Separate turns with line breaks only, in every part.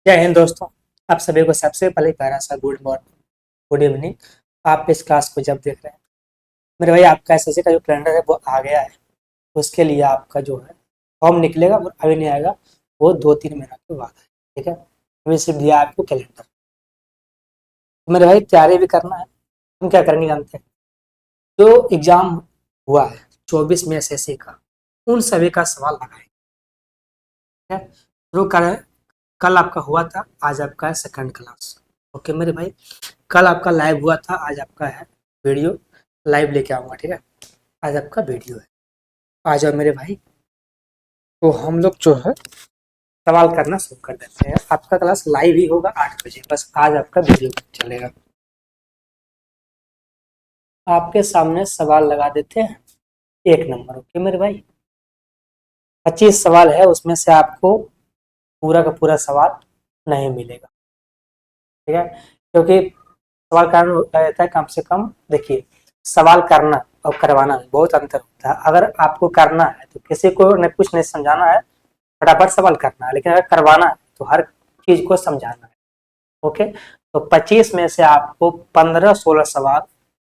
जय हिंद दोस्तों। आप सभी को सबसे पहले प्यारा सा गुड मॉर्निंग, गुड इवनिंग। आप इस क्लास को जब देख रहे हैं, मेरे भाई आपका एसएससी का जो कैलेंडर है वो आ गया है। उसके लिए आपका जो है फॉर्म निकलेगा, वो अभी नहीं आएगा, वो 2-3 महीना के बाद है। ठीक है, अभी सिर्फ दिया आपको कैलेंडर। तो मेरे भाई तैयारी भी करना है। हम क्या करेंगे जानते हैं? जो एग्जाम हुआ है 24 में एसएससी का, उन सभी का सवाल लगाएंगे। ठीक है, शुरू करें। कल आपका हुआ था, आज आपका है सेकंड क्लास। ओके मेरे भाई, कल आपका लाइव हुआ था, आज आपका है वीडियो लाइव लेके आऊंगा। ठीक है, आज आपका वीडियो है। आ जाओ मेरे भाई, तो हम लोग जो है सवाल करना शुरू कर देते हैं। आपका क्लास लाइव ही होगा 8 बजे, बस आज आपका वीडियो चलेगा। आपके सामने सवाल लगा देते हैं। 1 नंबर। ओके मेरे भाई, 25 सवाल है, उसमें से आपको पूरा का पूरा सवाल नहीं मिलेगा। ठीक है, क्योंकि सवाल करना रहता है कम से कम। देखिए, सवाल करना और करवाना में बहुत अंतर होता है। अगर आपको करना है तो किसी को न कुछ नहीं समझाना है, फटाफट सवाल करना है। लेकिन अगर करवाना है तो हर चीज को समझाना है। ओके, तो 25 में से आपको 15-16 सवाल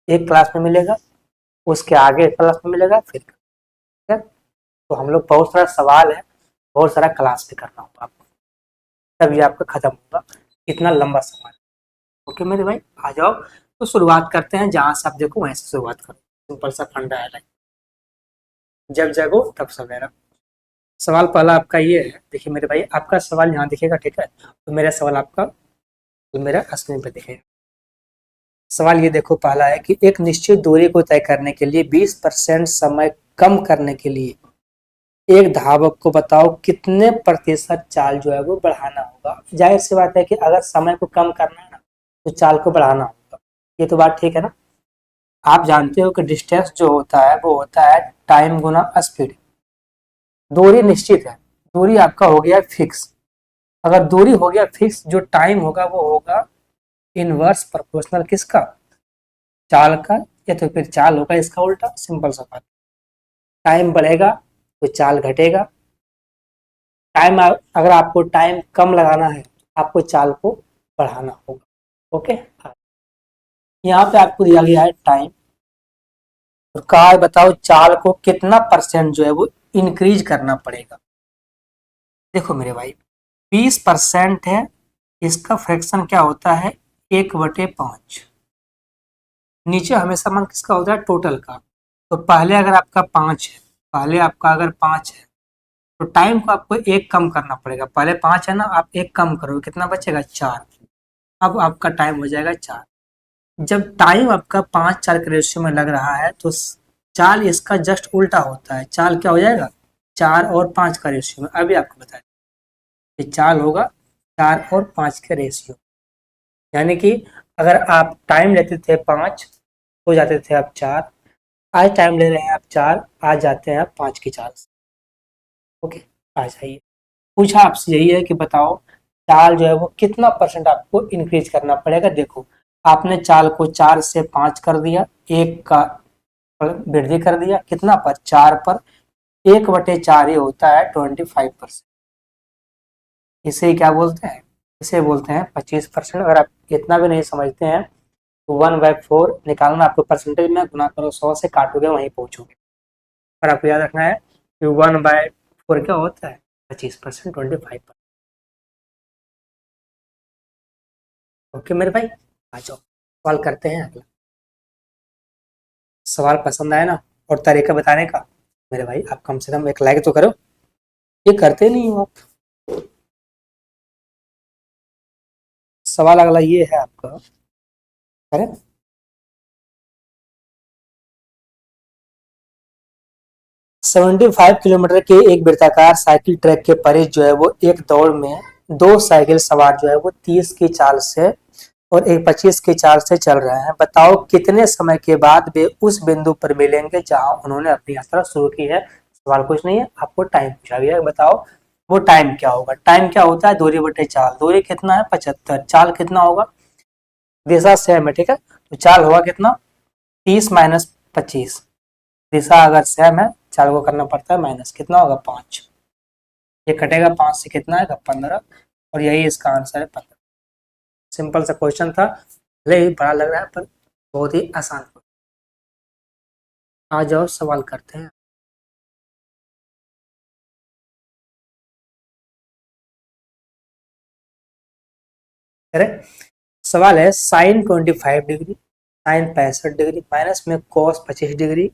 एक क्लास में मिलेगा, उसके आगे क्लास में मिलेगा फिर। ठीक है, तो हम लोग बहुत सारा सवाल है, बहुत सारा क्लास भी करना होगा आपको, तभी आपका खत्म होगा। इतना लंबा सवाल। ओके मेरे भाई, आ जाओ। तो शुरुआत करते हैं, जहां से आप देखो वहीं से शुरुआत करो। सिंपल सा फंडा है, जब जगो तब सवेरा। सवाल पहला आपका ये है, देखिए मेरे भाई, आपका सवाल यहाँ दिखेगा। ठीक है, तो मेरा सवाल आपका तो मेरा स्क्रीन पे दिखेगा। सवाल ये देखो, पहला है कि एक निश्चित दूरी को तय करने के लिए 20% समय कम करने के लिए एक धावक को बताओ कितने प्रतिशत चाल जो है वो बढ़ाना होगा। जाहिर सी बात है कि अगर समय को कम करना है ना, तो चाल को बढ़ाना होगा। ये तो बात ठीक है ना। आप जानते हो कि डिस्टेंस जो होता है वो होता है टाइम गुना स्पीड। दूरी निश्चित है, दूरी आपका हो गया फिक्स। अगर दूरी हो गया फिक्स, जो टाइम होगा वो होगा इनवर्स प्रोपोर्शनल किसका? चाल का। या तो फिर चाल होगा इसका उल्टा। सिंपल सा बात, टाइम बढ़ेगा तो चाल घटेगा। टाइम, अगर आपको टाइम कम लगाना है, आपको चाल को बढ़ाना होगा। ओके, यहाँ पे आपको दिया गया है टाइम, और कहा है बताओ चाल को कितना परसेंट जो है वो इंक्रीज करना पड़ेगा। देखो मेरे भाई, 20% है, इसका फ्रैक्शन क्या होता है? 1/5। नीचे हमेशा मान किसका होता है? टोटल का। तो पहले अगर आपका 5 है, पहले आपका अगर 5 है, तो टाइम को आपको एक कम करना पड़ेगा। पहले 5 है ना, आप एक कम करोगे, कितना बचेगा? 4। अब आपका टाइम हो जाएगा 4। जब टाइम आपका 5-4 के रेशियो में लग रहा है, तो चाल इसका जस्ट उल्टा होता है। चाल क्या हो जाएगा? 4 और 5 का रेशियो में। अभी आपको बताया ये चाल होगा 4 और 5 के रेशियो। यानी कि अगर आप टाइम लेते थे 5, हो जाते थे आप 4। आज टाइम ले रहे हैं आप 4, आज जाते हैं आप 5 की चाल से। ओके, आ जाइए। पूछा आपसे यही है कि बताओ चाल जो है वो कितना परसेंट आपको इंक्रीज करना पड़ेगा। देखो, आपने चाल को 4 से 5 कर दिया, एक का वृद्धि कर दिया, कितना पर? 4 पर। 1/4 ही होता है 25%। इसे क्या बोलते हैं? इसे बोलते हैं 25%। अगर आप इतना भी नहीं समझते हैं तो 1/4 निकालना, आपको परसेंटेज में गुना करो, 100 से काटोगे वहीं पहुंचोगे। पर आपको याद रखना है कि 1/4 क्या होता है? 25%, 25%। ओके मेरे भाई, आ जाओ सवाल करते हैं अगला। सवाल पसंद आया ना, और तरीका बताने का, मेरे भाई आप कम से कम एक लाइक तो करो। ये करते नहीं हो आप। सवाल अगला ये है आपका, करें। 75 किलोमीटर के एक वृत्ताकार साइकिल ट्रैक के परिध जो है वो एक दौड़ में दो साइकिल सवार जो है वो 30 की चाल से और एक 25 की चाल से चल रहे हैं। बताओ कितने समय के बाद वे उस बिंदु पर मिलेंगे जहां उन्होंने अपनी यात्रा शुरू की है। सवाल कुछ नहीं है, आपको टाइम पूछा गया है। बताओ वो टाइम क्या होगा। टाइम क्या होता है? दूरी बटे चाल। दूरी कितना है? 75। चाल कितना होगा? दिशा सेम है, ठीक है, तो चाल होगा कितना? 30 - 25। दिशा अगर सेम है, चाल को करना पड़ता है माइनस, कितना होगा? 5। ये कटेगा 5 से, कितना आएगा? 15। और यही इसका आंसर है 15। सिंपल सा क्वेश्चन था, भले ही बड़ा लग रहा है पर बहुत ही आसान। आ जाओ सवाल करते हैं। अरे सवाल है sine 25 degree, sine 65 degree minus में कॉस 25 डिग्री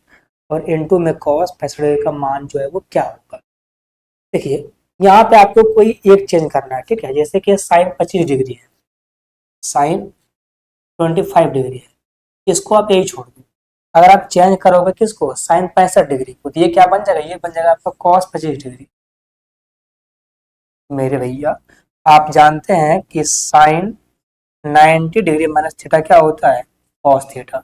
और इनटू में कॉस 65 डिग्री का मान जो है वो क्या होगा। देखिए यहाँ पे आपको कोई एक चेंज करना है, ठीक है। जैसे कि साइन 25 डिग्री है, साइन 25 डिग्री है, इसको आप यही छोड़ दो। अगर आप चेंज करोगे किसको, साइन 65 डिग्री को, तो ये क्या बन जाएगा, ये बन जाएगा आपका कॉस 25 डिग्री। मेरे भैया आप जानते हैं कि साइन 90 डिग्री माइनस थीटा क्या होता है, कॉस थीटा।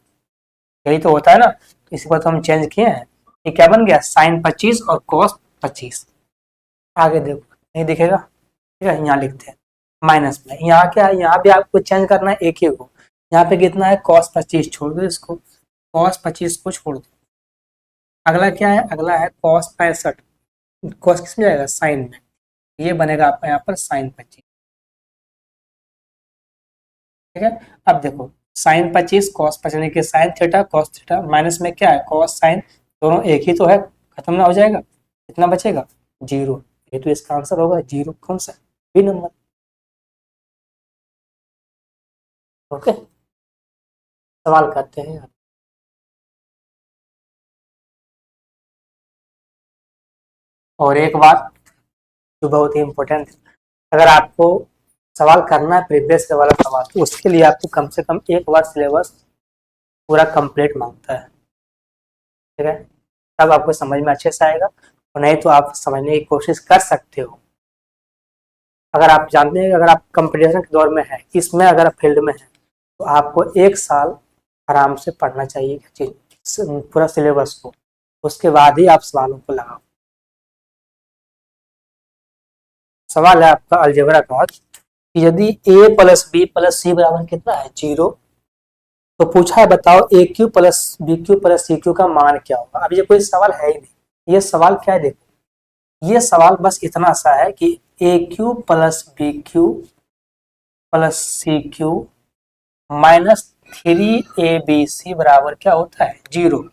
यही तो होता है ना, इसी पर तो हम चेंज किए हैं। ये क्या बन गया, साइन 25 और कॉस 25। आगे देखो नहीं दिखेगा, ठीक है, यहाँ लिखते हैं माइनस में। यहाँ क्या है, यहाँ भी आपको चेंज करना है एक ही को। यहाँ पे कितना है, कॉस 25, छोड़ दो इसको, कॉस 25 को छोड़ दो। अगला क्या है, अगला है कॉस 65। कॉस किस में जाएगा, साइन में, ये बनेगा आपका यहाँ पर साइन 25, ठीक है। अब देखो साइन 25 कॉस 25 के sine theta cos theta minus में क्या है, कॉस साइन, दोनों एक ही तो है, खत्म ना हो जाएगा, कितना बचेगा, जीरो। ये तो इसका आंसर होगा जीरो, कौन सा, बी नंबर। ओके, सवाल करते हैं। और एक बात जो बहुत ही इम्पोर्टेंट है, अगर आपको सवाल करना है प्रीवियस वाला सवाल, तो उसके लिए आपको कम से कम एक बार सिलेबस पूरा कंप्लीट मांगता है, ठीक है। तब आपको समझ में अच्छे से आएगा, और नहीं तो आप समझने की कोशिश कर सकते हो। अगर आप जानते हैं कि अगर आप कंपटीशन के दौर में है, इसमें अगर आप फील्ड में है, तो आपको एक साल आराम से पढ़ना चाहिए पूरा सिलेबस को, उसके बाद ही आप सवालों को लगाओ। सवाल है आपका अलजेब्रा का, कि यदि a plus B plus C बराबर कितना है, जीरो, तो पूछा है बताओ A Q plus B Q plus C cube का मान क्या होगा। अब ये कोई सवाल है ही नहीं, ये सवाल क्या है, देखो ये सवाल बस इतना सा है कि A Q plus B Q plus C Q minus 3abc बराबर क्या होता है, जीरो।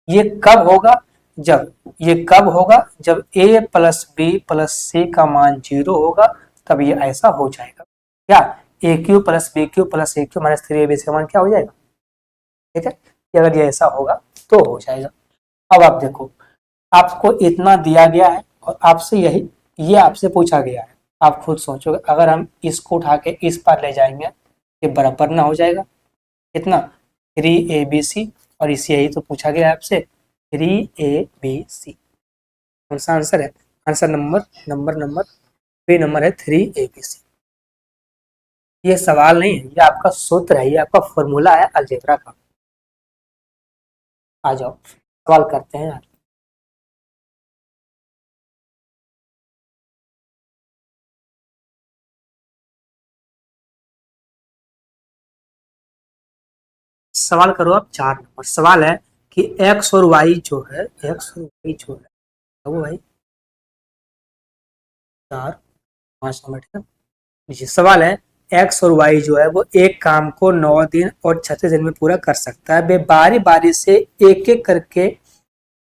ये कब होगा, जब ये कब होगा, जब a प्लस बी प्लस सी का मान जीरो होगा, तब ये ऐसा हो जाएगा। क्या, A Q plus B Q plus C Q minus 3abc का मान क्या हो जाएगा, ठीक है। अगर ये ऐसा होगा तो हो जाएगा। अब आप देखो, आपको इतना दिया गया है और आपसे यही, ये आपसे पूछा गया है। आप खुद सोचोगे अगर हम इसको उठा के इस पर ले जाएंगे, ये बराबर ना हो जाएगा, कितना, 3abc, और इसे यही तो पूछा गया है आपसे, 3abc। कौन सा आंसर है, answer number number number B number है 3abc। ये सवाल नहीं है, ये आपका सूत्र है, ये आपका फॉर्मूला है अलजेब्रा का। आ जाओ सवाल करते हैं। सवाल करो आप 4 नंबर। सवाल है कि एक्स और वाई जो है, एक्स और वाई जो है वो भाई 4 5 नंबर, ठीक है जी। सवाल है एक्स और वाई जो है वो एक काम को 9 दिन और 36 दिन में पूरा कर सकता है, वे बारी बारी से एक एक करके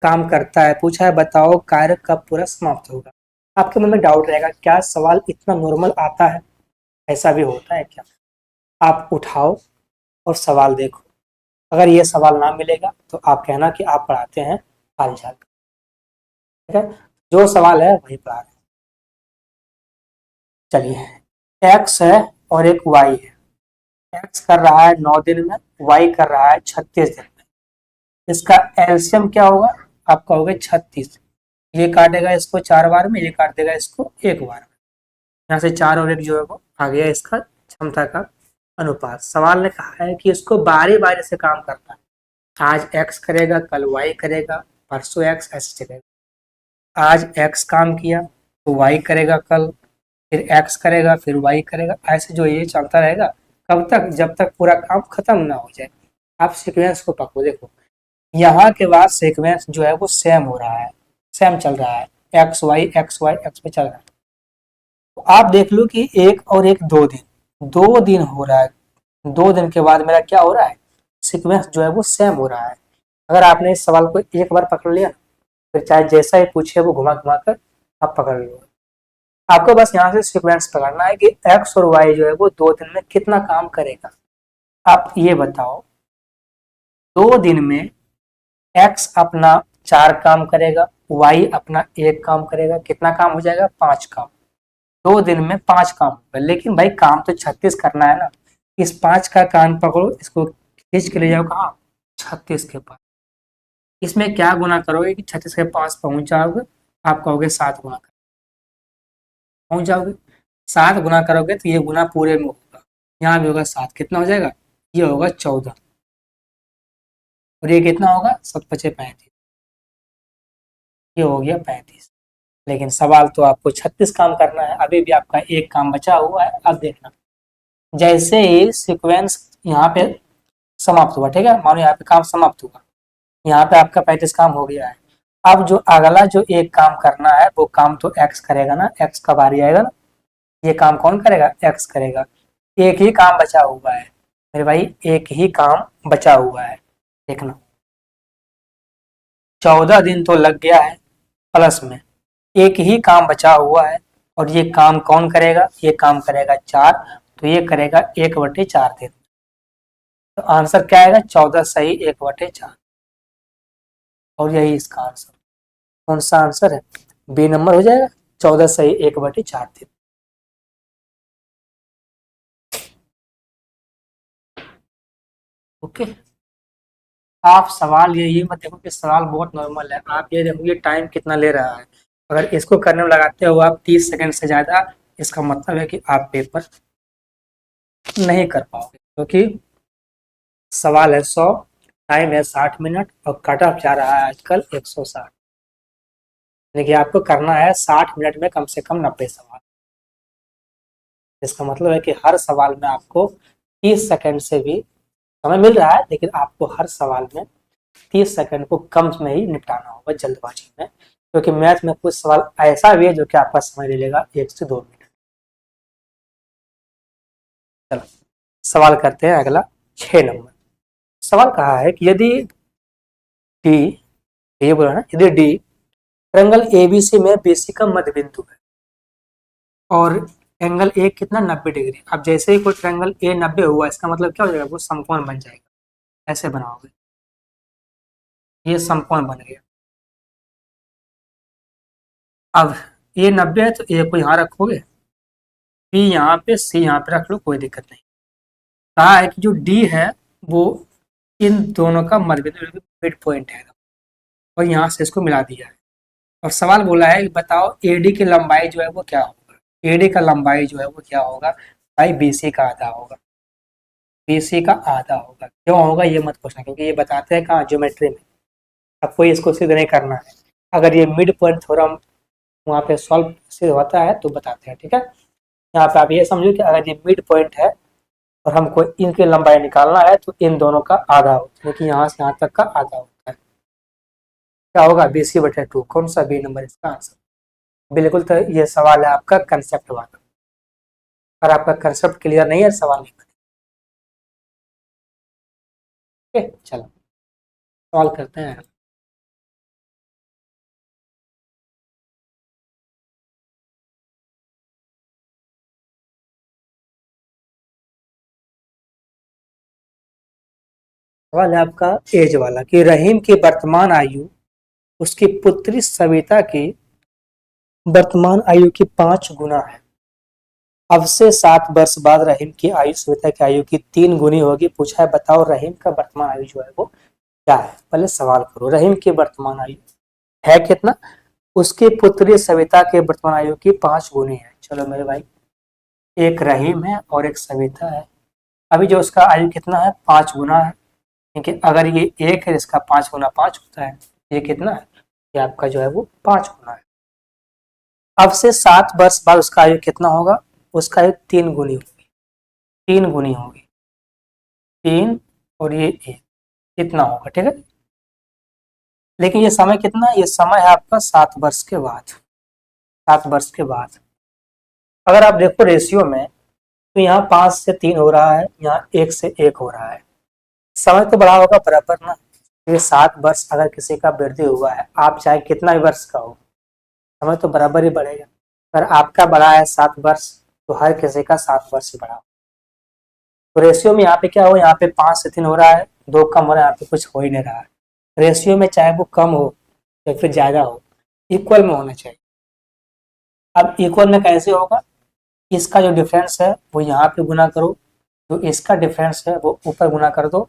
काम करता है। पूछा है बताओ कार्य कब पूरा समाप्त होगा। आपके मन में डाउट रहेगा, क्या सवाल इतना नॉर्मल आता है, ऐसा भी होता है क्या। आप उठाओ और सवाल देखो, अगर ये सवाल ना मिलेगा तो आप कहना कि आप पढ़ाते हैं हाल चाल, ठीक है। जो सवाल है वही पढ़ा रहे हैं। चलिए, एक्स है और एक वाई है। एक्स कर रहा है 9 दिन में, वाई कर रहा है 36 दिन में। इसका एलसीएम क्या होगा, आपका होगा 36। ये काटेगा इसको 4 बार में, ये काट देगा इसको 1 बार में। यहाँ से 4 और 1 जो है वो आ गया इसका क्षमता का अनुपात। सवाल ने कहा है कि इसको बारी बारी से काम करना है, आज एक्स करेगा, कल वाई करेगा, परसों एक्स, ऐसे चलेगा। आज एक्स काम किया तो वाई करेगा कल, फिर एक्स करेगा, फिर वाई करेगा, ऐसे जो ये चलता रहेगा। कब तक, जब तक पूरा काम खत्म ना हो जाए। आप सीक्वेंस को पकड़ो, देखो यहाँ के बाद सीक्वेंस जो है वो सेम हो रहा है, सेम चल रहा है, x y x y x पे चल रहा है। तो आप देख लो कि 1 और 1 2 दिन हो रहा है। 2 दिन के बाद मेरा क्या हो रहा है, सीक्वेंस जो है वो सेम हो रहा है। अगर आपने इस सवाल को एक बार पकड़ लिया, फिर चाहे जैसा ही पूछे वो घुमा घुमा कर आप पकड़ लो। आपको बस यहाँ से सीक्वेंस पकड़ना है कि एक्स और वाई जो है वो 2 दिन में कितना काम करेगा। आप ये बताओ, 2 दिन में एक्स अपना 4 काम करेगा, वाई अपना 1 काम करेगा, कितना काम हो जाएगा, 5 काम। 2 दिन में 5 काम होगा, लेकिन भाई काम तो 36 करना है ना। इस 5 का कान पकड़ो, इसको खींच के ले जाओ कहाँ, 36 के पास। इसमें क्या गुना करोगे कि 36 के पास पहुंच जाओगे, आप कहोगे 7 गुना कर, पहुंच जाओगे। 7 गुना करोगे तो ये गुना पूरे में होगा, यहाँ भी होगा 7, कितना हो जाएगा, ये होगा 14, और ये कितना होगा, 7×5 = 35, ये हो गया 35। लेकिन सवाल तो आपको 36 काम करना है, अभी भी आपका 1 काम बचा हुआ है। अब देखना, जैसे ही सीक्वेंस यहाँ पे समाप्त हुआ, ठीक है, मानो यहाँ पे काम समाप्त हुआ, यहाँ पे आपका 35 काम हो गया है। अब जो अगला जो 1 काम करना है वो काम तो एक्स करेगा ना, एक्स का बारी आएगा ना, ये काम कौन करेगा, एक्स करेगा। एक ही काम बचा हुआ है मेरे भाई, एक ही काम बचा हुआ है। देखना, 14 दिन तो लग गया है, प्लस में एक ही काम बचा हुआ है, और ये काम कौन करेगा, ये काम करेगा 4, तो ये करेगा 1/4 दिन। तो आंसर क्या आएगा, 14 सही 1/4, और यही इसका आंसर। कौन सा आंसर है, बी नंबर हो जाएगा, 14 सही 1/4 दिन। ओके। आप सवाल ये मत देखो कि सवाल बहुत नॉर्मल है, आप ये देखो ये टाइम कितना ले रहा है। अगर इसको करने में लगाते हो आप 30 सेकंड से ज़्यादा, इसका मतलब है कि आप पेपर नहीं कर पाओगे, क्योंकि सवाल है 100, टाइम है 60 मिनट, और कट ऑफ जा रहा है आजकल 160। देखिए आपको करना है 60 मिनट में कम से कम 90 सवाल। इसका मतलब है कि हर सवाल में आपको 30 सेकंड से भी समय मिल रहा है, लेकिन आपको हर सवाल में 30 सेकंड को कम में ही निपटाना होगा, जल्दबाजी में, क्योंकि मैथ में कुछ सवाल ऐसा भी है जो कि आपका समय ले लेगा 1 से 2 मिनट। चलो सवाल करते हैं अगला, 6 नंबर। सवाल कहा है कि यदि डी, ये बोला ना, यदि डी ट्रायंगल एबीसी में बीसी का मध्य बिंदु है, और एंगल ए कितना, 90 डिग्री। अब जैसे ही कोई ट्रायंगल ए 90 हुआ, इसका मतलब क्या हो जाएगा, वो समकोण बन जाएगा। ऐसे बनाओगे, ये समकोण बन गया। अब ए 90 है तो ए को यहाँ रखोगे, बी यहाँ पे, सी यहाँ पे रख लो, कोई दिक्कत नहीं। कहा है कि जो डी है वो इन दोनों का मध्य बिंदु, मिड पॉइंट है, और यहाँ से इसको मिला दिया है। और सवाल बोला है कि बताओ एडी की लंबाई जो है वो क्या होगा। एडी का लंबाई जो है वो क्या होगा, भाई बीसी का आधा होगा। बीसी का आधा होगा, क्यों होगा ये मत पूछना, क्योंकि ये बताते हैं कहाँ, ज्योमेट्री में। आपको इसको सिद्ध नहीं करना है, अगर ये मिड पॉइंट थ्योरम वहाँ पे सॉल्व सिद्ध होता है तो बताते हैं, ठीक है। यहाँ पे आप ये समझो कि अगर ये मिड पॉइंट है और हमको इनकी लंबाई निकालना है, तो इन दोनों का आधा होता है, क्योंकि यहाँ से यहाँ तक का आधा होता है। क्या होगा, BC/2। कौन सा बी नंबर इसका आंसर। बिल्कुल, तो ये सवाल है आपका कंसेप्ट वाला। अगर आपका कंसेप्ट क्लियर नहीं है, सवाल नहीं बनेगा। चलो सवाल करते हैं। सवाल है आपका एज वाला कि रहीम की वर्तमान आयु उसकी पुत्री सविता की वर्तमान आयु की 5 गुना है। अब से 7 वर्ष बाद रहीम की आयु सविता की आयु की 3 गुनी होगी। पूछा है बताओ रहीम का वर्तमान आयु जो है वो क्या है। पहले सवाल करो, रहीम की वर्तमान आयु है कितना, उसकी पुत्री सविता के वर्तमान आयु की 5 गुनी है। चलो मेरे भाई, एक रहीम है और एक सविता है। अभी जो उसका आयु कितना है, 5 गुना है, क्योंकि अगर ये 1 है, इसका 5 गुना 5 होता है। ये कितना है, ये आपका जो है वो 5 गुना है। अब से 7 वर्ष बाद उसका आयु कितना होगा, उसका आयु 3 गुनी होगी, 3 गुनी होगी, 3 और ये 1, इतना होगा, ठीक है। लेकिन ये समय कितना है, ये समय है आपका 7 वर्ष के बाद, 7 वर्ष के बाद। अगर आप देखो रेशियो में, तो यहाँ 5 से 3 हो रहा है, यहाँ 1 से 1 हो रहा है। समय तो बड़ा होगा बराबर ना। ये 7 वर्ष अगर किसी का वृद्धि हुआ है, आप चाहे कितना भी वर्ष का हो, समय तो बराबर ही बढ़ेगा। अगर आपका बड़ा है 7 वर्ष, तो हर किसी का 7 वर्ष ही बड़ा हो। तो रेशियो में यहाँ पे क्या हो, यहाँ पे 5 से 3 हो रहा है, 2 कम हो रहा है, यहाँ पे कुछ हो ही नहीं रहा है। रेशियो में चाहे वो कम हो या फिर ज्यादा हो, इक्वल में होना चाहिए। अब इक्वल में कैसे होगा, इसका जो डिफरेंस है वो यहाँ पे गुना करो, जो इसका डिफरेंस है वो ऊपर गुना कर दो,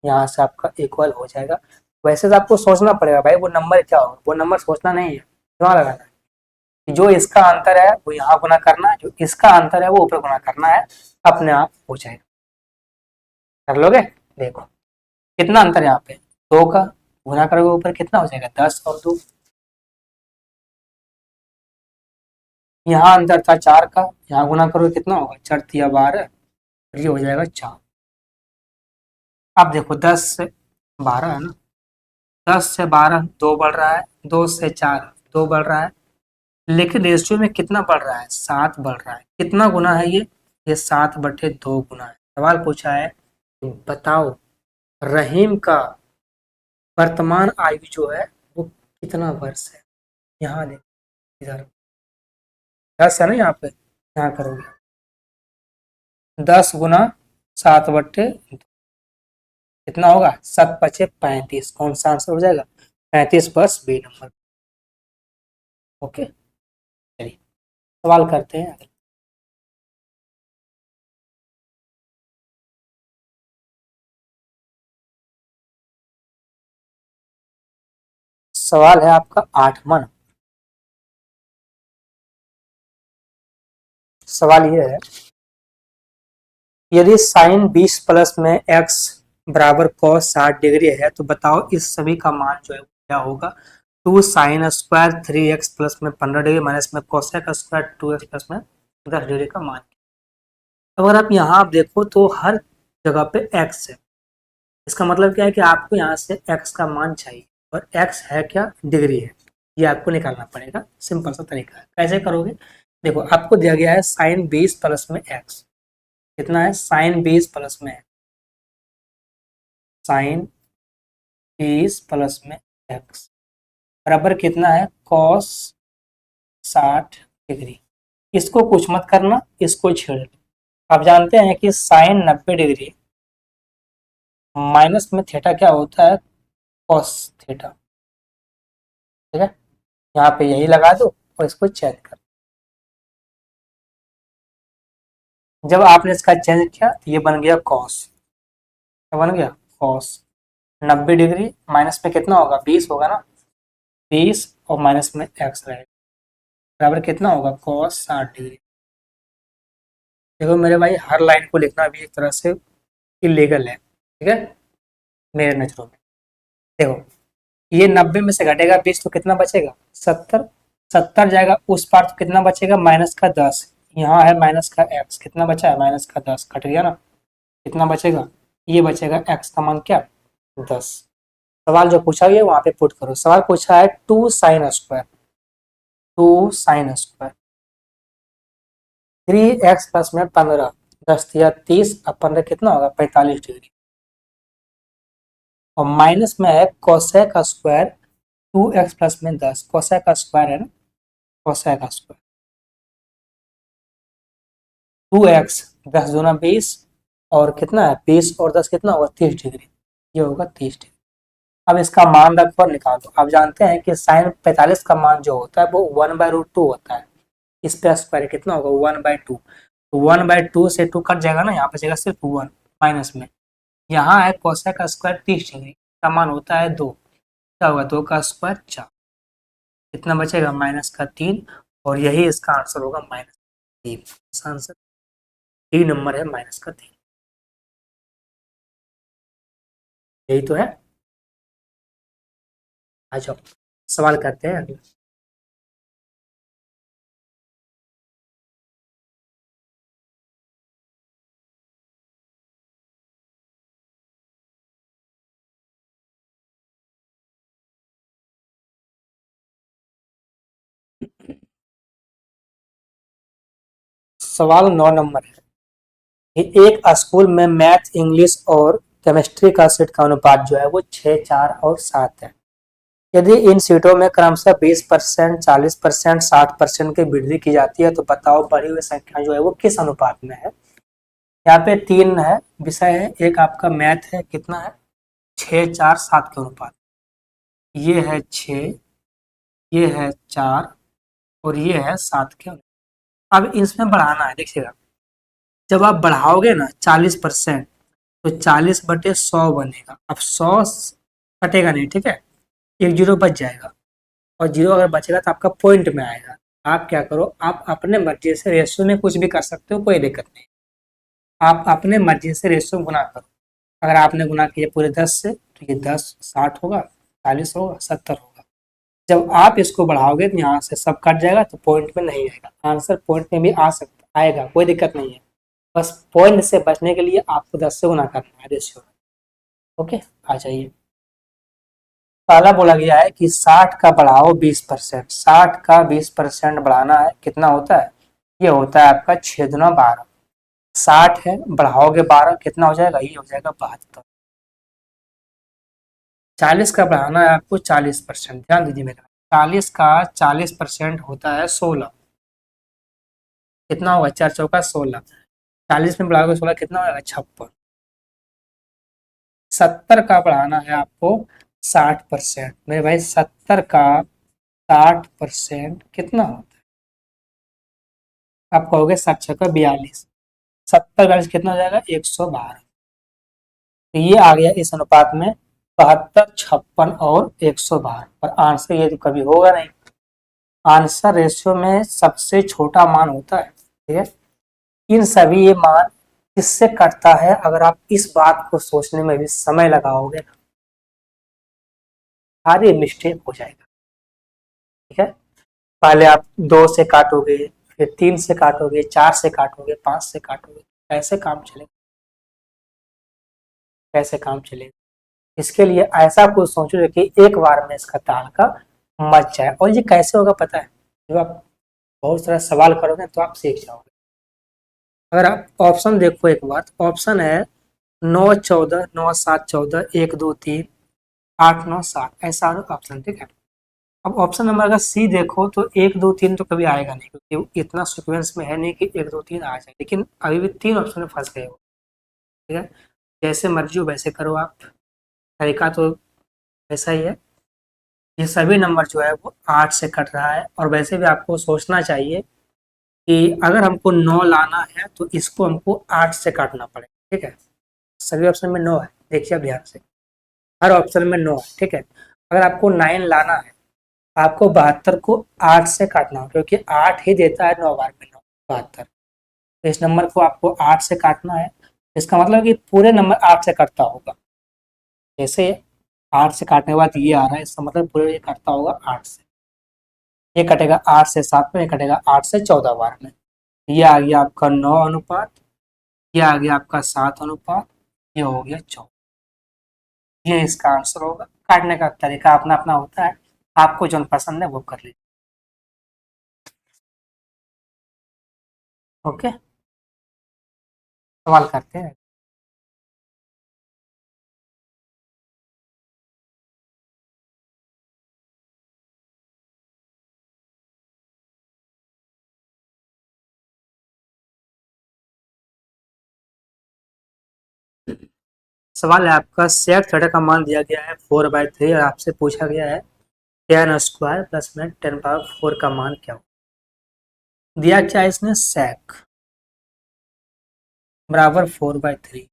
यहाँ से आपका इक्वल हो जाएगा। वैसे तो आपको सोचना पड़ेगा भाई वो नंबर क्या होगा, वो नंबर सोचना नहीं है, दिमाग लगाना है। जो इसका अंतर है वो यहाँ गुना करना है, जो इसका अंतर है वो ऊपर गुना करना है, अपने आप हो जाएगा। कर लोगे? देखो कितना अंतर है यहाँ पे, 2 का गुना करोगे ऊपर कितना हो जाएगा, 10 और 2। यहाँ अंतर था 4 का, यहाँ गुना करोगे कितना होगा, 4 तिया 12, ये हो जाएगा 4। अब देखो 10 से 12 है ना, 10 से 12 2 बढ़ रहा है, 2 से 4 2 बढ़ रहा है, लेकिन रेशियो में कितना बढ़ रहा है, 7 बढ़ रहा है। कितना गुना है ये 7/2 गुना है। सवाल पूछा है बताओ रहीम का वर्तमान आयु जो है वो कितना वर्ष है। यहाँ देखो इधर 10 है ना, यहाँ पे यहाँ करोगे 10 गुना 7/2 कितना होगा, 7×5 = 35। कौन सा आंसर हो जाएगा, 35 बस बी नंबर। ओके चलिए सवाल करते हैं। सवाल है आपका 8वां। सवाल ये है, यदि साइन 20 प्लस में एक्स बराबर कॉस 60 डिग्री है, तो बताओ इस सभी का मान जो है क्या होगा। 2 sin² 3x प्लस में 15 डिग्री माइनस में cosec² 2x प्लस में 10 डिग्री का मान। अगर आप यहाँ आप देखो तो हर जगह पे x है, इसका मतलब क्या है कि आपको यहाँ से x का मान चाहिए, और x है क्या, डिग्री है। ये आपको निकालना पड़ेगा, सिंपल सा तरीका है। कैसे करोगे, देखो आपको दिया गया है साइन 20 प्लस में x, कितना है, साइन 20 प्लस में साइन 20 प्लस में x बराबर कितना है, कॉस 60 डिग्री। इसको कुछ मत करना, इसको छेड़ लो। आप जानते हैं कि साइन 90 डिग्री माइनस में थीटा क्या होता है, कॉस थीटा। ठीक है, यहाँ पे यही लगा दो और इसको चेंज कर। जब आपने इसका चेंज किया तो ये बन गया कॉस, क्या बन गया, कॉस 90 डिग्री माइनस में कितना होगा, 20 होगा ना, 20 और माइनस में एक्स रहेगा, बराबर कितना होगा, कॉस 60 डिग्री। देखो मेरे भाई हर लाइन को लिखना भी एक तरह से इलीगल है, ठीक है, मेरे नजरों में। देखो ये 90 में से घटेगा 20 तो कितना बचेगा, 70। 70 जाएगा उस पार तो कितना बचेगा, -10। यहाँ है माइनस का एक्स, कितना बचा है, -10 कट गया ना, कितना बचेगा, ये बचेगा एक्स का मान क्या, 10। सवाल जो पूछा गया वहां पे पुट करो। सवाल पूछा है 2 sin², 2 sin², 3x प्लस में 15, 10×30 अब 15 कितना होगा, 45 डिग्री। और माइनस में है cosec², 2x प्लस में 10, cosec² है ना, cosec², 2x 10×2 = 20, और कितना है 20 और 10 कितना होगा, 30 डिग्री, ये होगा 30 डिग्री। अब इसका मान रखो और निकालो। आप जानते हैं कि साइन 45 का मान जो होता है वो 1/√2 होता है, इस पे स्क्वायर कितना होगा, 1/2। तो 1/2 से 2 कट जाएगा ना, यहाँ पे जाएगा सिर्फ 1 माइनस में। यहाँ है cosec² 30 डिग्री का मान होता है 2, क्या होगा, 2 का स्क्वायर 4, कितना बचेगा, -3। और यही इसका आंसर होगा -3। इसका आंसर डी नंबर है, -3। यही तो है। आ जाओ सवाल करते हैं अगला। सवाल 9 नंबर है कि एक स्कूल में मैथ, इंग्लिश और केमिस्ट्री का सीट का अनुपात जो है वो 6, 4 और 7 है। यदि इन सीटों में क्रमशः 20%, 40%, 60% की वृद्धि की जाती है तो बताओ बढ़ी हुई संख्या जो है वो किस अनुपात में है। यहाँ पे 3 है विषय है, एक आपका मैथ है, कितना है 6, 4, 7 के अनुपात, ये है 6, ये है 4 और ये है 7 के अनुपात। अब इसमें बढ़ाना है, देखिएगा जब आप बढ़ाओगे ना 40% तो 40/100 बनेगा। अब 100 कटेगा नहीं, ठीक है, एक जीरो बच जाएगा और जीरो अगर बचेगा तो आपका पॉइंट में आएगा। आप क्या करो, आप अपने मर्जी से रेशियो में कुछ भी कर सकते हो, कोई दिक्कत नहीं। आप अपने मर्जी से रेशियो में गुना करो। अगर आपने गुना किया पूरे 10 से तो ये 10 60 होगा, 40 होगा, 70 होगा। जब आप इसको बढ़ाओगे तो यहाँ से सब कट जाएगा तो पॉइंट में नहीं आएगा। आंसर पॉइंट में भी आ सकता आएगा, कोई दिक्कत नहीं है। बस पॉइंट से बचने के लिए आपको 10 से गुना करना है रेशियो में। ओके, आ जाइए। पहला बोला गया है कि 60 का बढ़ाओ 20%। 60 का 20% बढ़ाना है, कितना होता है, ये होता है आपका 6 दूना 12। 60 है, बढ़ाओगे 12, कितना हो जाएगा, ये हो जाएगा 72। 40 का बढ़ाना है आपको 40%, ध्यान दीजिए मेरा। 40 का 40% होता है 16, कितना होगा, 4 चौका 16। 40 में बढ़ाओगे 16, कितना होगा 56। 70 का बढ़ाना है आपको 60%, मेरे भाई 70 का 60% कितना होता है, आप कहोगे 7 छक्का 42, 70 का कितना हो जाएगा 112। तो ये आ गया इस अनुपात में 72, 56 और 112। और आंसर ये तो कभी होगा नहीं। आंसर रेशियो में सबसे छोटा मान होता है, ठीक है। इन सभी ये मान किससे कटता है, अगर आप इस बात को सोचने में भी समय लगाओगे ना, सारी मिस्टेक हो जाएगा, ठीक है। पहले आप 2 से काटोगे, फिर 3 से काटोगे, 4 से काटोगे, 5 से काटोगे, कैसे काम चलेगा, कैसे काम चलेगा। इसके लिए ऐसा कुछ सोचो कि एक बार में इसका ताल का मच जाए। और ये कैसे होगा पता है, जब आप बहुत सारा सवाल करोगे तो आप सीख जाओगे। अगर आप ऑप्शन देखो एक बार, तो ऑप्शन है 9, 14, 9, 7, 14, 1, 2, 3, 8, 9, 7, ऐसा ऑप्शन, ठीक है। अब ऑप्शन नंबर अगर सी देखो तो 1, 2, 3 तो कभी आएगा नहीं, क्योंकि इतना सीक्वेंस में है नहीं कि 1, 2, 3 आ जाए। लेकिन अभी भी 3 ऑप्शन में फंस गए हो, ठीक है। जैसे मर्जी हो वैसे करो आप, तरीका तो ऐसा ही है। ये सभी नंबर जो है वो 8 से कट रहा है। और वैसे भी आपको सोचना चाहिए कि अगर हमको 9 लाना है तो इसको हमको 8 से काटना पड़ेगा, ठीक है। सभी ऑप्शन में 9 है, देखिए अब ध्यान से, हर ऑप्शन में 9 है, ठीक है। अगर आपको 9 लाना है, आपको 72 को 8 से काटना हो, क्योंकि 8 ही देता है 9 बार में 9, 72। तो इस नंबर को आपको 8 से काटना है, इसका मतलब कि पूरे नंबर 8 से कटता होगा। जैसे 8 से काटने के बाद ये आ रहा है, इसका मतलब पूरे ये कटता होगा 8 से। ये कटेगा 8 से 7 में, ये कटेगा 8 से 14 बार में। ये आ गया आपका 9 अनुपात, ये आ गया आपका 7 अनुपात, ये हो गया 14। ये इसका आंसर होगा। काटने का तरीका अपना अपना होता है, आपको जो पसंद है वो कर लीजिए। ओके, सवाल करते हैं। सवाल है आपका, सेक थीटा का मान दिया गया है 4/3 और आपसे पूछा गया है tan स्क्वायर प्लस में 10⁴ का मान क्या हो। दिया क्या है इसने, सेक बराबर 4/3।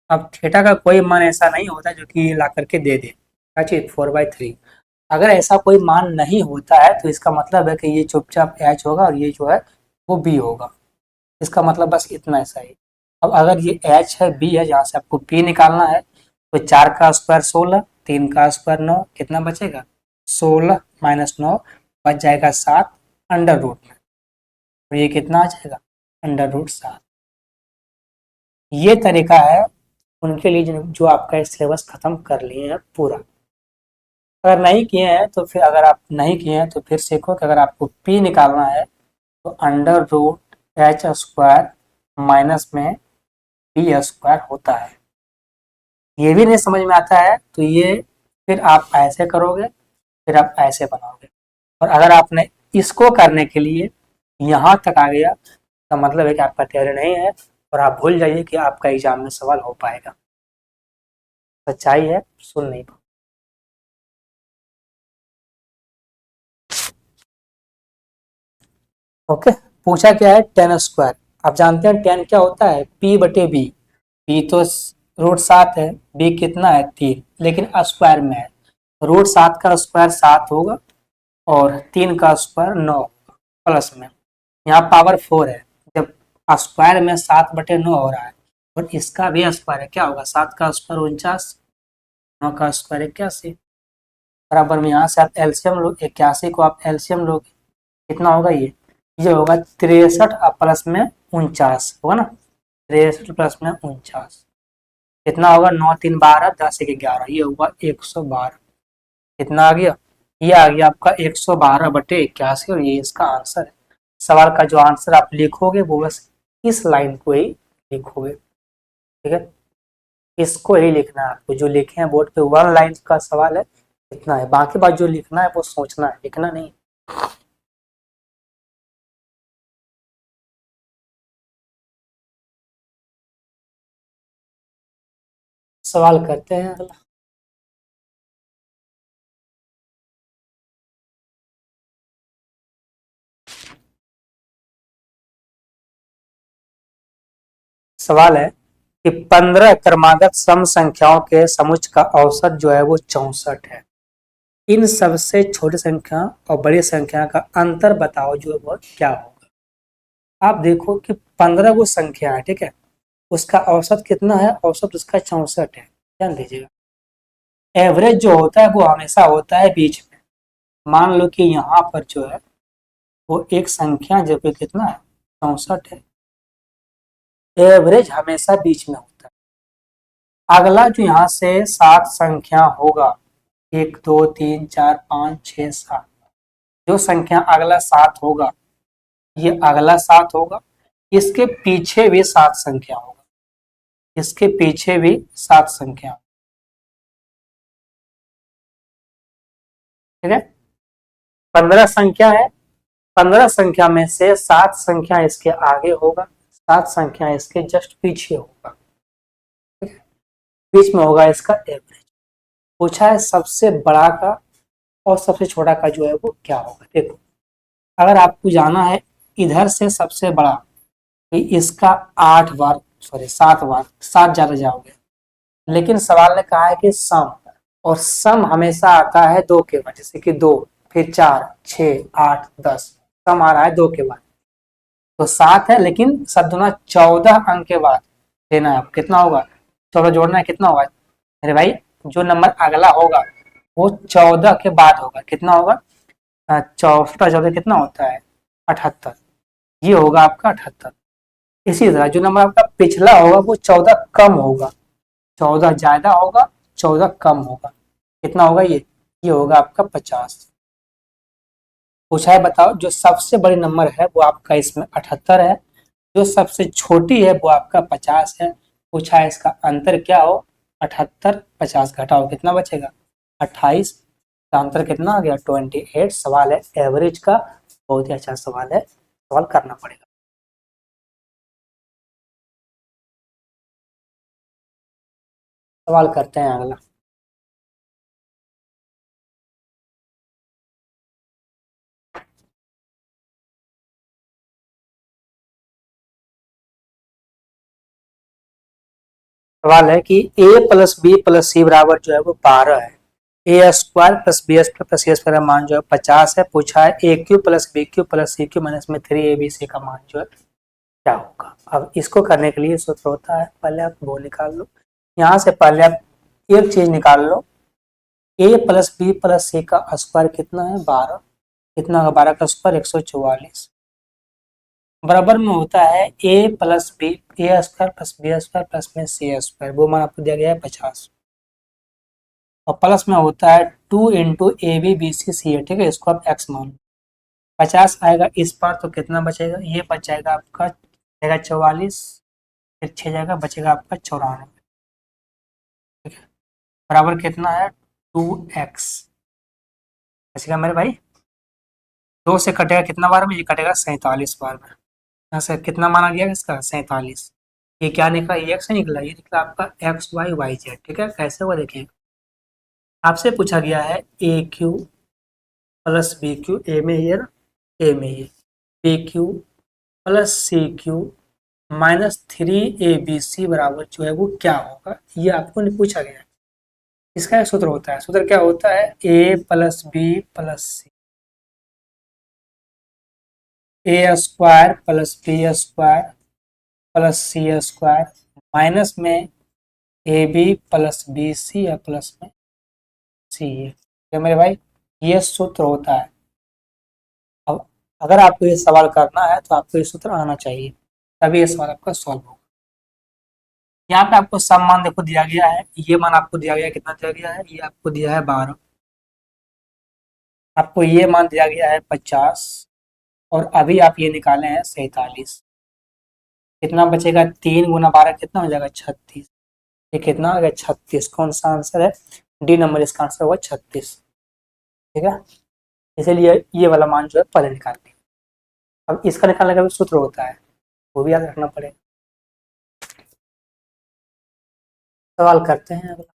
अब थीटा का कोई मान ऐसा नहीं होता जो कि ला करके दे दे, क्या चीज 4/3। अगर ऐसा कोई मान नहीं होता है तो इसका मतलब है कि ये चुपचाप एच होगा और ये जो है वो बी होगा। इसका मतलब बस इतना ऐसा ही। अब अगर ये एच है, बी है, जहाँ से आपको पी निकालना है, तो 4 का स्क्वायर 16, 3 का स्क्वायर 9, कितना बचेगा 16 माइनस 9 बच जाएगा 7 अंडर रूट में। तो ये कितना आ जाएगा √7। ये तरीका है उनके लिए जो आपका सिलेबस खत्म कर लिए हैं पूरा। अगर नहीं किए हैं तो फिर, अगर आप नहीं किए हैं तो फिर सीखो कि अगर आपको पी निकालना है तो √7 एच स्क्वायर माइनस में बी स्क्वायर होता है। ये भी नहीं समझ में आता है तो ये फिर आप ऐसे करोगे, फिर आप ऐसे बनाओगे। और अगर आपने इसको करने के लिए यहाँ तक आ गया तो मतलब है कि आपका तैयारी नहीं है और आप भूल जाइए कि आपका एग्जाम में सवाल हो पाएगा। सच्चाई है, सुन नहीं पाओ। ओके, पूछा क्या है, टेन स्क्वायर। आप जानते हैं टेन क्या होता है, पी बटे बी। पी तो √7 है, बी कितना है 3, लेकिन स्क्वायर में है। √7 का स्क्वायर 7 होगा और 3 का स्क्वायर 9 होगा प्लस में। यहाँ पावर 4 है, जब स्क्वायर में 7/9 हो रहा है और इसका भी स्क्वायर है, क्या होगा 7 का स्क्वायर 49, 9 का स्क्वायर 81, बराबर में यहाँ से आप एलसीएम लो, 81 को आप एलसीएम लोगे, कितना होगा ये होगा 63 प्लस में 49 होगा ना, 63 प्लस में 49 कितना होगा, 9 3 12, 10 1 11, ये होगा 112। कितना आ गया, ये आ गया आपका 112/81 और ये इसका आंसर है। सवाल का जो आंसर आप लिखोगे वो बस इस लाइन को ही लिखोगे, ठीक है, इसको ही लिखना है आपको। जो लिखे हैं बोर्ड पे 1 लाइन का सवाल है, इतना है। बाकी बात जो लिखना है वो सोचना है, लिखना नहीं। सवाल करते हैं अगला। सवाल है कि 15 क्रमागत सम संख्याओं के समुच्चय का औसत जो है वो 64 है। इन सबसे छोटी संख्या और बड़ी संख्या का अंतर बताओ जो है वो क्या होगा। आप देखो कि 15 वो संख्या है, ठीक है, उसका औसत कितना है, औसत उसका 64 है। ध्यान दीजिएगा, एवरेज जो होता है वो हमेशा होता है बीच में। मान लो कि यहाँ पर जो है वो एक संख्या जो कि कितना है 64 है, एवरेज हमेशा बीच में होता है। अगला जो यहाँ से 7 संख्या होगा, 1 2 3 4 5 6 7, जो संख्या अगला 7 होगा ये अगला 7 होगा, इसके पीछे भी 7 संख्या होगा, इसके पीछे भी 7 संख्या, ठीक है। 15 संख्या है, 15 संख्या में से 7 संख्या इसके आगे होगा, 7 संख्या इसके जस्ट पीछे होगा, बीच में होगा इसका एवरेज। पूछा है सबसे बड़ा का और सबसे छोटा का जो है वो क्या होगा। देखो, अगर आपको जाना है इधर से सबसे बड़ा, तो इसका 8 बार, सॉरी 7 बार, 7 ज्यादा जाओगे। लेकिन सवाल ने कहा है कि सम, और सम हमेशा आता है 2 के बाद, जैसे कि 2 फिर 4 6 8 10, सम आ रहा है 2 के बाद, तो 7 है, लेकिन सदगुना 14 अंक के बाद लेना है। कितना होगा, 14 जोड़ना है, कितना होगा मेरे भाई, जो नंबर अगला होगा वो 14 के बाद होगा, कितना होगा 64 14 कितना होता है 78, ये होगा आपका 78। इसी तरह जो नंबर आपका पिछला होगा वो 14 कम होगा, 14 ज्यादा होगा 14 कम होगा, कितना होगा ये होगा आपका 50। पूछा है बताओ जो सबसे बड़ी नंबर है वो आपका इसमें 78 है, जो सबसे छोटी है वो आपका 50 है। पूछा है इसका अंतर क्या हो, 78 50 घटाओ कितना बचेगा 28, का अंतर कितना आ गया 28। सवाल है एवरेज का, बहुत ही अच्छा सवाल है, सवाल करना पड़ेगा। सवाल करते हैं अगला। सवाल है कि a plus B plus C बराबर जो है वो 12 है, A square plus B square plus C square का मान जो है 50 है। पूछा है ए Q plus B Q plus C Q minus में 3abc का मान जो है क्या होगा। अब इसको करने के लिए सूत्र होता है, पहले आप वो निकाल लो, यहाँ से पहले आप एक चीज निकाल लो, ए प्लस बी प्लस सी का स्क्वायर कितना है 12, कितना होगा 12 का स्क्वायर 144, बराबर में होता है A plus B, A square plus B square plus में सी स्क्वायर, वो मान आपको दिया गया है 50, और प्लस में होता है 2 into A B B C C है, ठीक है, इसको आप एक्स मान लो। 50 आएगा इस पार तो कितना बचेगा, ये बच जाएगा आपका, जाएगा 44, फिर 6 जाएगा, बचेगा आपका 94, ठीक है, बराबर कितना है 2x, बचेगा मेरे भाई, 2 से कटेगा कितना बार में, ये कटेगा 47 बार में। यहाँ से कितना माना गया इसका 47, ये क्या निकला, ये एक्स निकला, ये निकला आपका एक्स वाई वाई जेड, ठीक है, कैसे हुआ देखिए, आपसे पूछा गया है ए Q plus B q, a में ये ना, ए में ये b Q plus C Q minus 3 ABC बराबर जो है वो क्या होगा, ये आपको नहीं पूछा गया है। इसका एक सूत्र होता है, सूत्र क्या होता है, A plus B plus C, A square plus B square plus C square minus में A B plus B C या प्लस में सी ए, तो मेरे भाई ये सूत्र होता है। अब अगर आपको ये सवाल करना है तो आपको ये सूत्र आना चाहिए, तभी ये सवाल आपका सॉल्व होगा। यहाँ पे आपको सब मान देखो दिया गया है, ये मान आपको दिया गया है, कितना दिया गया है, ये आपको दिया है 12, आपको ये मान दिया गया है 50, और अभी आप ये निकाले हैं 47, कितना बचेगा, 3 × 12 कितना हो जाएगा 36, ये कितना हो गया 36, कौन सा आंसर है, डी नंबर इसका आंसर होगा 36, ठीक है, इसीलिए ये वाला मान जो है पहले निकाल लिया। अब इसका निकालने का भी सूत्र होता है, वो भी याद रखना पड़ेगा। सवाल करते हैं अगला,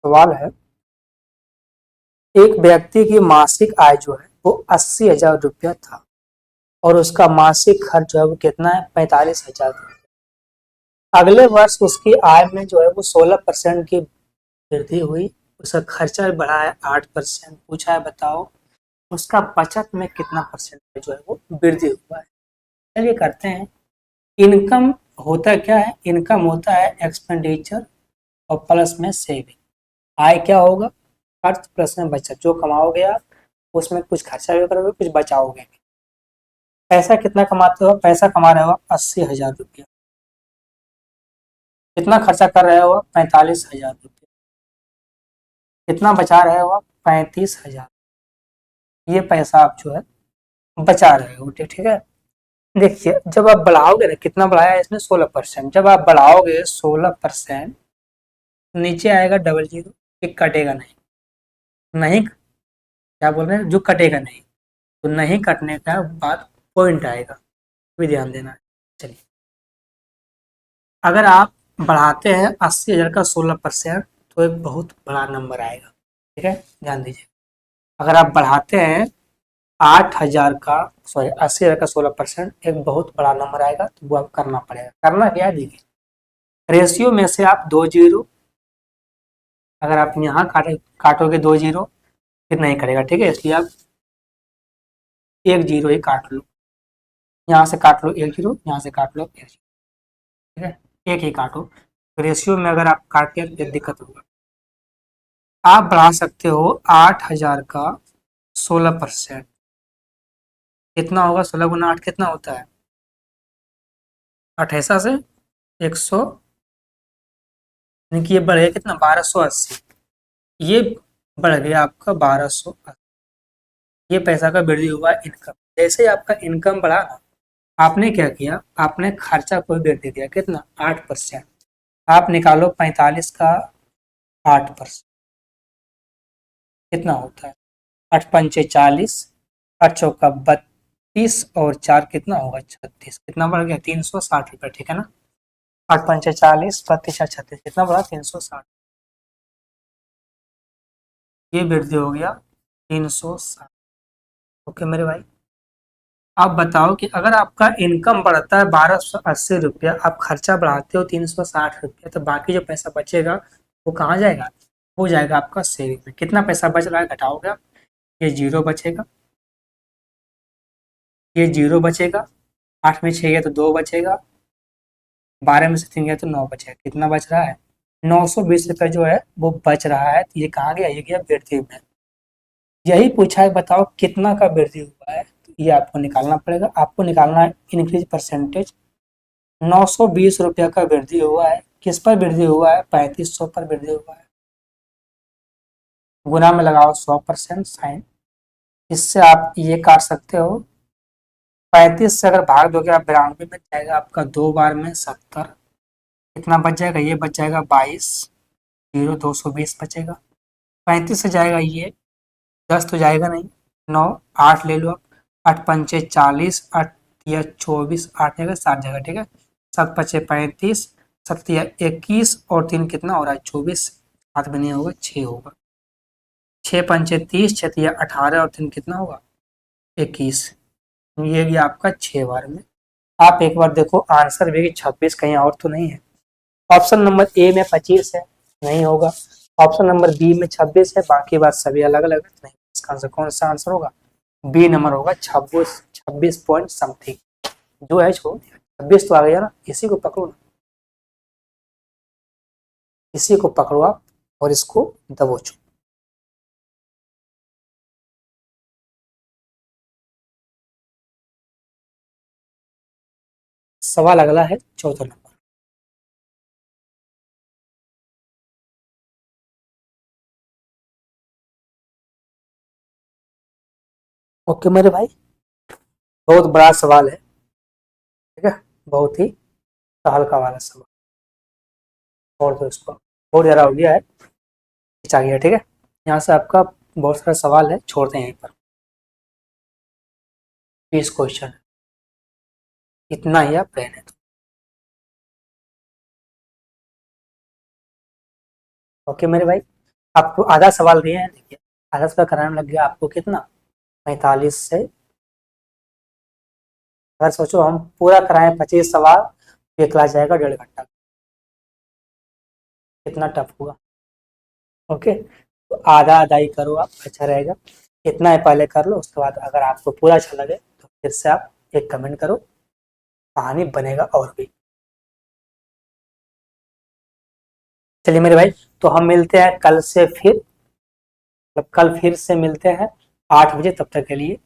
सवाल है, एक व्यक्ति की मासिक आय जो है वो 80,000 रुपया था और उसका मासिक खर्च जो है वो कितना है 45,000। अगले वर्ष उसकी आय में जो है वो 16% की वृद्धि हुई, उसका खर्चा बढ़ा है 8%, पूछा है बताओ उसका बचत में कितना परसेंट जो है वो वृद्धि हुआ है। चलिए करते हैं, इनकम होता क्या है, इनकम होता है एक्सपेंडिचर और प्लस में सेविंग, आय क्या होगा खर्च प्लस में बचत, जो कमाओगे आप उसमें कुछ खर्चा भी करोगे कुछ बचाओगे। पैसा कितना कमाते हो, पैसा कमा रहे हो 80,000 रुपया, कितना खर्चा कर रहे हो 45,000 रुपया, कितना बचा रहे हो 35,000, ये पैसा आप जो है बचा रहे हो, ठीक है। देखिए जब आप बढ़ाओगे ना, कितना बढ़ाया है इसने 16%, जब आप बढ़ाओगे 16%, नीचे आएगा डबल जीरो, ये कटेगा नहीं, नहीं क्या बोल रहे हैं जो कटेगा नहीं, तो नहीं कटने का बाद पॉइंट आएगा, भी ध्यान देना है। चलिए अगर आप बढ़ाते हैं 80,000 का 16%, तो एक बहुत बड़ा नंबर आएगा, ठीक है, ध्यान दीजिए। अगर आप बढ़ाते हैं 8,000 का, सॉरी 80,000 का 16%, एक बहुत बड़ा नंबर आएगा, तो वो आप करना पड़ेगा, करना क्या है देखिए, रेशियो में से आप 2 जीरो, अगर आप यहाँ काटोगे 2 जीरो फिर नहीं करेगा, ठीक है, इसलिए आप 1 जीरो ही काट लो, यहाँ से काट लो 1 जीरो, यहाँ से काट लो 1 जीरो, ठीक है, एक ही काटो, रेशियो में अगर आप काटते हैं तो दिक्कत होगा। आप बढ़ा सकते हो 8,000 का 16%, कितना होगा, 16 × 8 कितना होता है, 28 से 100, यानी कि ये बढ़ गया कितना 1280, ये बढ़ गया आपका 1280, ये पैसा का वृद्धि हुआ इनकम। जैसे ही आपका इनकम बढ़ा ना, आपने क्या किया, आपने खर्चा को वृद्धि दिया, कितना 8%, आप निकालो 45 का 8%, कितना होता है 8 पंचे 40, 8 चौका 32 और 4 कितना होगा 36, कितना बढ़ गया 360 रुपये, ठीक है ना, 8 पंचे 40, 32 36, कितना बढ़ा 360, ये वृद्धि हो गया 360। ओके मेरे भाई, आप बताओ कि अगर आपका इनकम बढ़ता है 1280 रुपया, आप खर्चा बढ़ाते हो 360 रुपया, तो बाकी जो पैसा बचेगा वो कहाँ जाएगा, वो जाएगा आपका सेविंग में। कितना पैसा बच रहा है घटाओगे आप, ये जीरो बचेगा, ये जीरो बचेगा, 8 में 6 गया तो 2 बचेगा, 12 में से 3 गया तो 9 बचेगा, कितना बच रहा है 920 रुपये जो है वो बच रहा है, तो ये कहाँ गया, ये गया वृद्धि में, यही पूछा है, बताओ कितना का वृद्धि हुआ है, तो ये आपको निकालना पड़ेगा। आपको निकालना है इंक्रीज परसेंटेज। 920 रुपया का वृद्धि हुआ है, किस पर वृद्धि हुआ है, 3500 पर वृद्धि हुआ है। गुना में लगाओ 100% साइन, इससे आप ये काट सकते हो। 35 से अगर भाग दोगे आप 92 में जाएगा आपका, 2 बार में 70, कितना बच जाएगा, ये बच जाएगा 22, 220 बचेगा। 35 से जाएगा ये 10 तो जाएगा नहीं, 9, 8 ले लो आप, 8 पंचे 40, 8 या 24, 8 जगह 7 जगह, ठीक है। 7 पचे 35, 7 या 21 और 3 कितना हो रहा है 24, 7 में नहीं होगा 6 होगा। 6 पंचे 30, 6 या 18 और 3 कितना होगा 21। ये भी आपका 6 बार में। आप एक बार देखो आंसर भी 26 कहीं और तो नहीं है। ऑप्शन नंबर ए में 25 है, नहीं होगा। ऑप्शन नंबर बी में 26 है, बाकी बात सभी अलग अलग है, नहीं। इसका आंसर कौन सा आंसर होगा, बी नंबर होगा 26 पॉइंट समथिंग। जो है छोड़, 26 तो आ गया ना, इसी को पकड़ो ना, इसी को पकड़ो आप और इसको दबोचो। सवाल अगला है 14 नंबर। ओके मेरे भाई, बहुत बड़ा सवाल है, ठीक है, बहुत ही हल्का वाला सवाल। और तो इसको बहुत ज्यादा हो गया है, खिंचा गया, ठीक है। यहाँ से आपका बहुत सारा सवाल है, छोड़ते हैं यहीं पर। 20 क्वेश्चन, इतना ही आप रहने दो। ओके मेरे भाई, आपको आधा सवाल दिए हैं, देखिए आधा सवाल कराने लग गया आपको कितना, 45 से। अगर सोचो हम पूरा कराएं 25 सवाल, तो ये क्लास जाएगा 1.5 घंटा, कितना टफ हुआ। ओके, तो आधा आधा ही करो आप, अच्छा रहेगा। इतना ही पहले कर लो, उसके बाद अगर आपको पूरा अच्छा लगे तो फिर से आप एक कमेंट करो, कहानी बनेगा और भी। चलिए मेरे भाई, तो हम मिलते हैं कल से फिर, मतलब कल फिर से मिलते हैं 8 बजे, तब तक के लिए